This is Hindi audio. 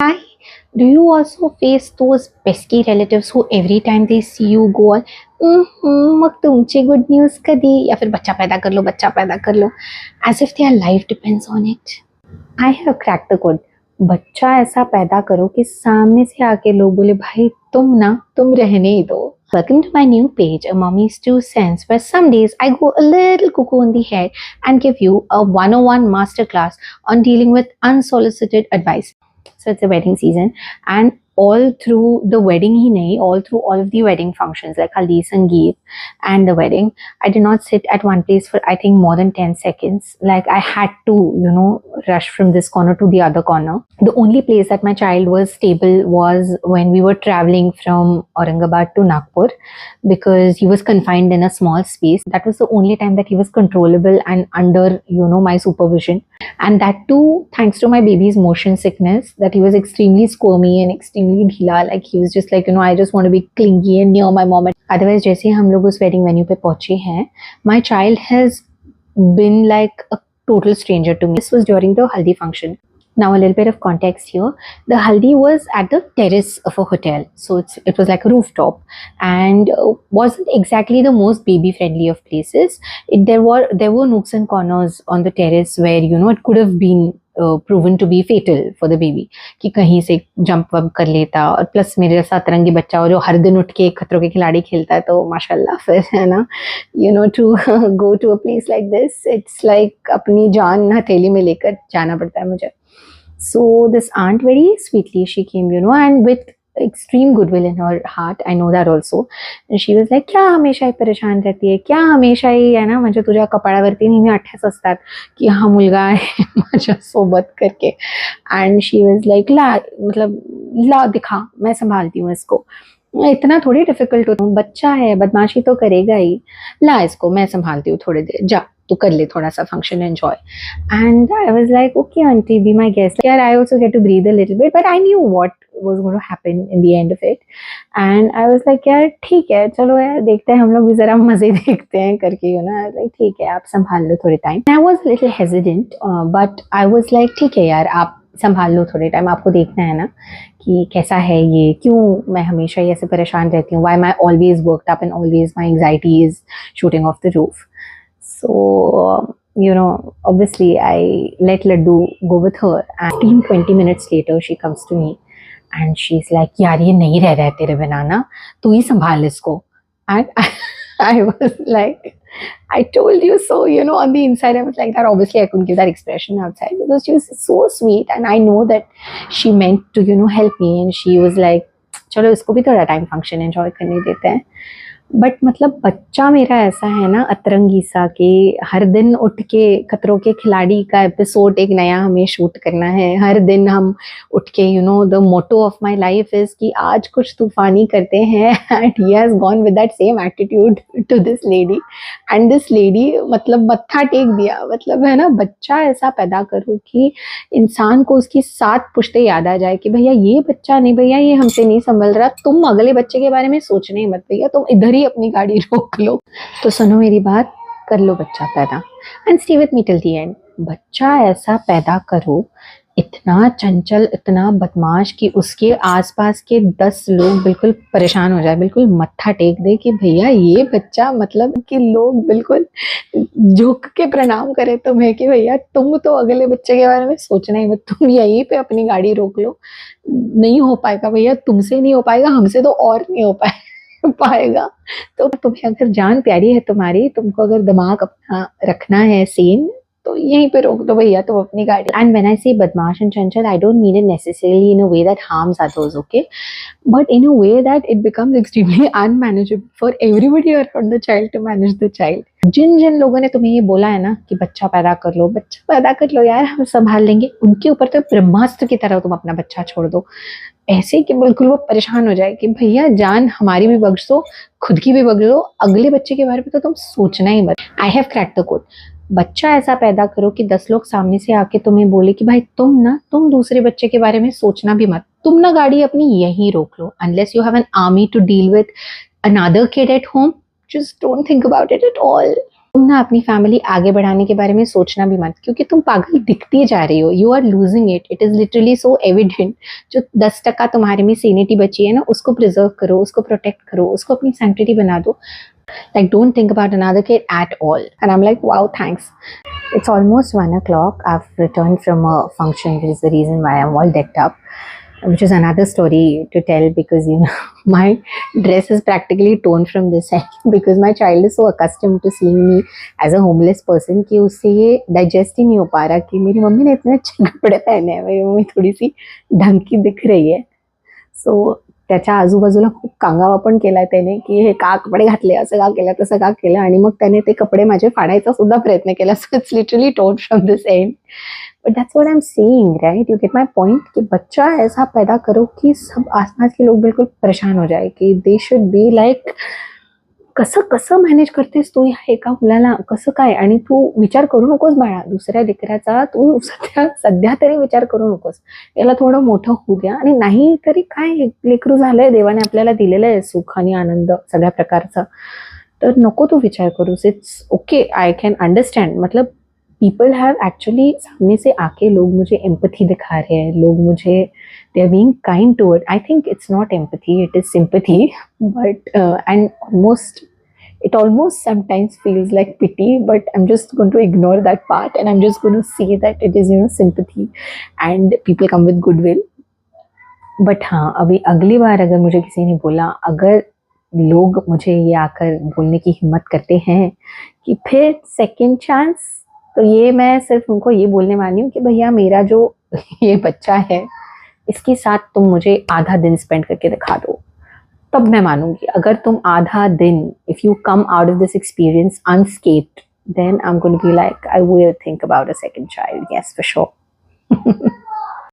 Hi, do you also face those pesky relatives who every time they see you go on, मग तुमची गुड न्यूज कधी या फिर बच्चा पैदा कर लो बच्चा पैदा कर लो as if their life depends on it. I have cracked the code. बच्चा ऐसा पैदा करो कि सामने से आके लोग बोले भाई तुम रहने ही दो. Welcome to my new page, a mommy's 2 cents, where some days I go a little cuckoo in the head and give you a 101 masterclass on dealing with unsolicited advice. So it's the wedding season, and all through the wedding ही नहीं, all through all of the wedding functions like haldi, sangeet and the wedding, I did not sit at one place for I think more than 10 seconds. Like I had to, rush from this corner to the other corner. The only place that my child was stable was when we were traveling from Aurangabad to Nagpur, because he was confined in a small space. That was the only time that he was controllable and under, my supervision. And that too, thanks to my baby's motion sickness, that he was extremely squirmy and extremely ढीला. Like he was just like, I just want to be clingy and near my mom. Otherwise, जैसे हम लोग उस wedding venue पे पहुंचे हैं, my child has been like a total stranger to me. This was during the haldi function. Now a little bit of context here. The haldi was at the terrace of a hotel, so it was like a rooftop, and wasn't exactly the most baby friendly of places. There were nooks and corners on the terrace where it could have been proven to be fatal for the baby, कि कहीं से जंप वंप कर लेता. और प्लस मेरे साथ तरंगी बच्चा और जो हर दिन उठ के खतरों के खिलाड़ी खेलता है, तो माशाल्लाह फिर है ना, to go to a place like this, it's like अपनी जान हथेली में लेकर जाना पड़ता है मुझे. So this aunt very sweetly she came, and with extreme goodwill in her heart, I know that also. And she was like, क्या हमेशा ही परेशान रहती है, क्या हमेशा ही है ना म्हणजे तुझ्या कपाळावरती नेहमी अठ्ठ्याच असतात की हा मुलगा आहे माझ्या सोबत करके. And she was like, ला दिखा, मैं संभालती हूँ इसको. इतना थोड़ी डिफिकल्ट होता हूँ, बच्चा है बदमाशी तो करेगा ही, ला इसको मैं संभालती हूँ थोड़ी देर, जा तू कर ले थोड़ा सा function enjoy. And I was like okay aunty, be my guest. यार I also get to breathe a little bit, but I knew what was going to happen in the end of it. And I was like यार ठीक है, चलो यार देखते हैं, हम लोग भी जरा मजे देखते हैं करके, लाइक ठीक है आप संभाल लो थोड़े time. I was little hesitant, but I was like ठीक है यार आप संभाल लो थोड़े टाइम, आपको देखना है ना कि कैसा है ये, क्यों मैं हमेशा ही ऐसे परेशान रहती हूँ, why my always worked up and always my anxiety is shooting off the roof. So, obviously I let Laddu go with her, and 15-20 minutes later she comes to me and she's like, यार ये नहीं रह रहा है तेरे बिना ना, तू ही संभाल इसको. And I was like, I told you so, on the inside I was like that. Obviously I couldn't give that expression outside because she was so sweet, and I know that she meant to, help me, and she was like, चलो इसको भी थोड़ा टाइम फंक्शन एंजॉय करने देते हैं. बट मतलब बच्चा मेरा ऐसा है ना अतरंगी सा कि हर दिन उठ के खतरों के खिलाड़ी का एपिसोड एक नया हमें शूट करना है. हर दिन हम उठ के the motto of my life is कि आज कुछ तूफानी करते हैं. And he has gone with that same attitude to this lady, and this lady मतलब मत्था टेक दिया. मतलब है ना, बच्चा ऐसा पैदा करो कि इंसान को उसकी 7 पुश्ते याद आ जाए कि भैया ये बच्चा नहीं, भैया ये हमसे नहीं संभल रहा, तुम अगले बच्चे के बारे में सोचने मत, भैया तुम इधर ही अपनी गाड़ी रोक लो. तो सुनो मेरी बात, कर लो बच्चा पैदा and stay with me till the end. बच्चा ऐसा पैदा करो इतना चंचल, इतना बदमाश कि उसके आसपास के 10 लोग बिल्कुल परेशान हो जाए, बिल्कुल मत्था टेक दे कि भैया ये बच्चा, मतलब कि लोग बिल्कुल झुक के प्रणाम करे तुम्हें कि भैया तुम तो अगले बच्चे के बारे में सोचना ही मत, तुम यहीं पे अपनी गाड़ी रोक लो. नहीं हो पाएगा भैया, तुमसे नहीं हो पाएगा, हमसे तो और नहीं हो पाएगा. तो तुम्हें अगर जान प्यारी है तुम्हारी, तुमको अगर दिमाग अपना रखना है सेन, तो यहीं पे रोक दो भैया तुम अपनी गाड़ी. एंड व्हेन आई से बदमाश एंड चंचल, I don't mean it necessarily in a way that harms others, okay, but in a way that it becomes extremely unmanageable for everybody around the child to manage the child. जिन जिन लोगों ने तुम्हें ये बोला है ना कि बच्चा पैदा कर लो यार, हम संभाल लेंगे, उनके ऊपर तो ब्रह्मास्त्र की तरह तुम अपना बच्चा छोड़ दो, ऐसे कि बिल्कुल वो परेशान हो जाए कि भैया जान हमारी भी बख्श दो, खुद की भी बख्श दो, अगले बच्चे के बारे में तो तुम सोचना ही मत. I have cracked the code. बच्चा ऐसा पैदा करो कि 10 लोग सामने से आके तुम्हें बोले कि भाई तुम दूसरे बच्चे के बारे में सोचना भी मत, तुम ना गाड़ी अपनी यहीं रोक लो. Unless you have an army to deal with another kid at home, just don't think about it at all. तुम ना अपनी फैमिली आगे बढ़ाने के बारे में सोचना भी मत, क्योंकि तुम पागल दिखती जा रही हो, you are losing it, it is literally so evident. जो 10% तुम्हारे में सेनिटी बची है ना, उसको प्रिजर्व करो, उसको प्रोटेक्ट करो, उसको अपनी सैंक्टिटी बना दो। Like, don't think about another kid at all. And I'm like, wow, thanks. It's almost 1 o'clock. I've returned from a function, which is the reason why I'm all decked up, which is another story to tell, because my dress is practically torn from this end because my child is so accustomed to seeing me as a homeless person कि उससे ये digest ही नहीं हो पा रहा कि मेरी मम्मी ने इतने अच्छे कपड़े पहने हैं, मेरी मम्मी थोड़ी सी ढंग की दिख रही है. सो त्याच्या आजूबाजूला खूप कांगावा पण केलाय त्याने की हे का कपडे घातले, असं का केलं, तसं का केलं, आणि मग त्याने ते कपडे माझे फाडायचा सुद्धा प्रयत्न केला. So it's literally tone from this and. But that's what I am saying, right? You get my point कि बच्चा ऐसा पैदा करो कि सब आसपास के लोग बिल्कुल परेशान हो जाए, कि दे शुड बी लाईक, कसं कसं मॅनेज करतेस तू ह्या एका मुलाला, कसं काय? आणि तू विचार करू नकोस बाळा दुसऱ्या लेकराचा, तू सध्या तरी विचार करू नकोस, याला थोडं मोठं होऊ द्या, आणि नाही तरी काय, लेकरू झालंय, देवाने आपल्याला दिलेलं आहे सुख आणि आनंद सगळ्या प्रकारचा, तर नको तू विचार करूस. It's okay, I can understand. मतलब पीपल हैव एक्चुअली, सामने से आके लोग मुझे एम्पथी दिखा रहे हैं, लोग मुझे, they are being kind to it. I think it's not empathy, it is sympathy. But and it almost sometimes feels like pity, but I'm just going to ignore that part, and I'm just going to see that it is sympathy, and people come with goodwill. But हाँ, अभी अगली बार अगर मुझे किसी ने बोला, अगर लोग मुझे ये आकर बोलने की हिम्मत करते हैं कि फिर सेकंड चांस, तो ये मैं सिर्फ उनको ये बोलने वाली हूँ कि भैया मेरा जो ये बच्चा है, इसके साथ तुम मुझे आधा दिन स्पेंड करके दिखा दो, तब मैं मानूंगी. अगर तुम आधा दिन, if you come out of this experience unscathed, then I'm going to be like, I will think about a second child. Yes, for sure.